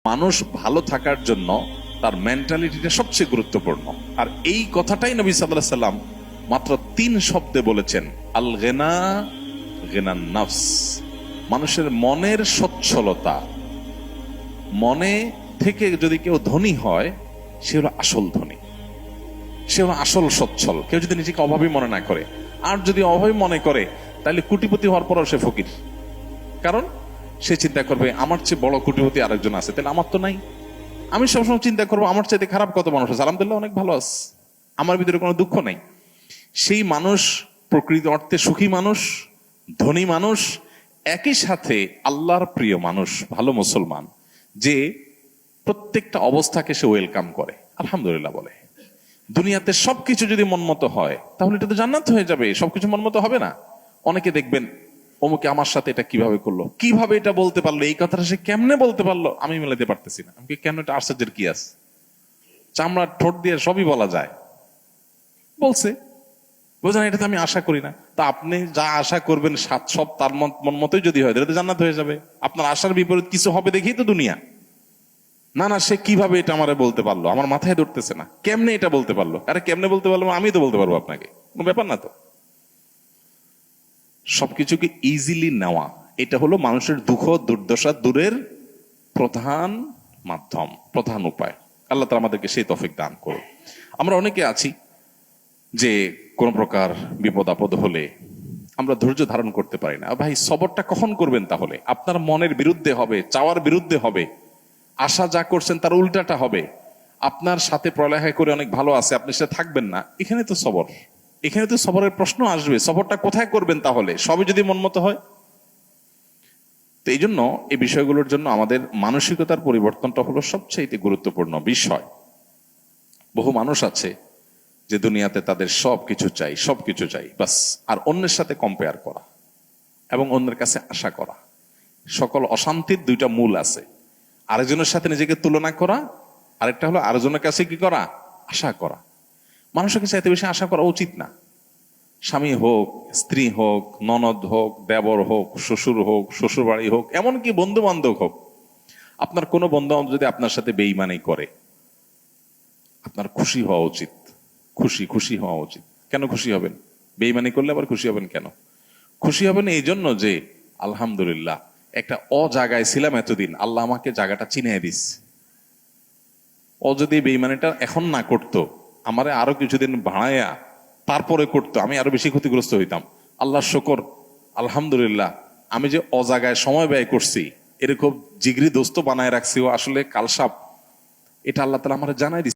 মানুষ ভালো থাকার জন্য তার মেন্টালিটিটা সবচেয়ে গুরুত্বপূর্ণ। আর এই কথাটাই নবী সাল্লাল্লাহু আলাইহি সাল্লাম মাত্র 3 শব্দে বলেছেন, আল গিনা গিনান নাফস। মানুষের মনের সচ্ছলতা, মনে থেকে যদি কেউ ধনী হয় সে হলো আসল ধনী, সে হলো আসল সচ্ছল। কেউ যদি নিজেকে অভাবী মনে না করে, আর যদি অভাবী মনে করে তাহলে কোটিপতি হওয়ার পরও সে ফকির। কারণ সে চিন্তা করবে আমার চেয়ে বড় কোটিপতি আরেকজন আছে, তাহলে আমার তো নাই। আমি সবসময় চিন্তা করবো আমার চাইতে খারাপ কত মানুষ আছে, আলহামদুলিল্লাহ অনেক ভালো আছে, আমার ভিতরে কোনো দুঃখ নেই। সেই মানুষ প্রকৃত অর্থে সুখী মানুষ, ধনী মানুষ, একই সাথে আল্লাহর প্রিয় মানুষ, ভালো মুসলমান, যে প্রত্যেকটা অবস্থাকে সে ওয়েলকাম করে, আলহামদুলিল্লাহ বলে। দুনিয়াতে সবকিছু যদি মনমতো হয় তাহলে এটা তো জান্নাত হয়ে যাবে। সবকিছু মনমতো হবে না। অনেকে দেখবেন অমুকে আমার সাথে এটা কিভাবে করলো, কিভাবে এটা বলতে পারলো, এই কথাটা সে কেমনে বলতে পারলো, আমি মেলাতে পারতেছি না। আমি কেন, এটা আশ্চর্যের কি আছে, চামড়া ঠোঁট দিয়ে সবই বলা যায়, বলছে, বোঝেন, এটা তো আমি আশা করি না। তা আপনি যা আশা করবেন সব তার মন মতোই যদি হয় তাহলে তো জান্নাত হয়ে যাবে। আপনার আশার বিপরীত কিছু হবে দেখেই তো দুনিয়া। না না, সে কিভাবে এটা আমারে বলতে পারলো, আমার মাথায় ধরতেছে না, কেমনে এটা বলতে পারলো। আরে কেমনে বলতে পারলো, আমি তো বলতে পারবো আপনাকে, কোনো ব্যাপার না তো। সবকিছুকে ইজিলি নেওয়া, এটা হলো মানুষের দুঃখ দুর্দশা দূরের প্রধান মাধ্যম, প্রধান উপায়। আল্লাহ তাআলা আমাদেরকে সেই তৌফিক দান করুন। আমরা অনেকে আছি যে কোন প্রকার বিপদ আপদ হলে আমরা ধৈর্য ধারণ করতে পারি না। ভাই, সবরটা কখন করবেন? তাহলে আপনার মনের বিরুদ্ধে হবে, চাওয়ার বিরুদ্ধে হবে, আশা যা করছেন তার উল্টাটা হবে। আপনার সাথে পড়ালেখা করে অনেক ভালো আছে, আপনি সেটা থাকবেন না, এখানে তো সবর, এখানে তো সবরের প্রশ্ন আসবে। সবরটা কোথায় করবেন তাহলে, সবই যদি মনমতো হয়? তো এই জন্য এই বিষয়গুলোর জন্য আমাদের মানসিকতার পরিবর্তনটা হলো সবচেয়ে গুরুত্বপূর্ণ বিষয়। বহু মানুষ আছে যে দুনিয়াতে তাদের সবকিছু চাই বাস, আর অন্যের সাথে কম্পেয়ার করা এবং অন্যের কাছে আশা করা। সকল অশান্তির 2টা মূল আছে, আরেকজনের সাথে নিজেকে তুলনা করা, আরেকটা হলো আরেকজনের কাছে কি করা, আশা করা। মানুষের কাছে এত বেশি আশা করা উচিত না। স্বামী হোক, স্ত্রী হোক, ননদ হোক, দেবর হোক, শ্বশুর হোক, শ্বশুর বাড়ি হোক, এমনকি বন্ধু বান্ধব হোক, আপনার কোনো বন্ধু বান্ধব যদি আপনার সাথে বেঈমানি করে, আপনার খুশি হওয়া উচিত, খুশি হওয়া উচিত। কেন খুশি হবেন? বেঈমানি করলে আবার খুশি হবেন কেন? খুশি হবেন এই জন্য যে আলহামদুলিল্লাহ একটা জায়গায় ছিলাম এতদিন, আল্লাহ আমাকে জায়গাটা চিনিয়ে দিস। ও যদি বেঈমানিটা এখন না করতো, আমারে আরো কিছুদিন ভাড়ায়া তারপরে করতো, আমি আরো বেশি ক্ষতিগ্রস্ত হইতাম। আল্লাহর শুকর, আলহামদুলিল্লাহ আমি যে জায়গায় সময় ব্যয় করছি, এরকম জিগরি দোস্ত বানায় রাখছি, ও আসলে কালসাপ, এটা আল্লাহ তাআলা আমার জানাই দিচ্ছে।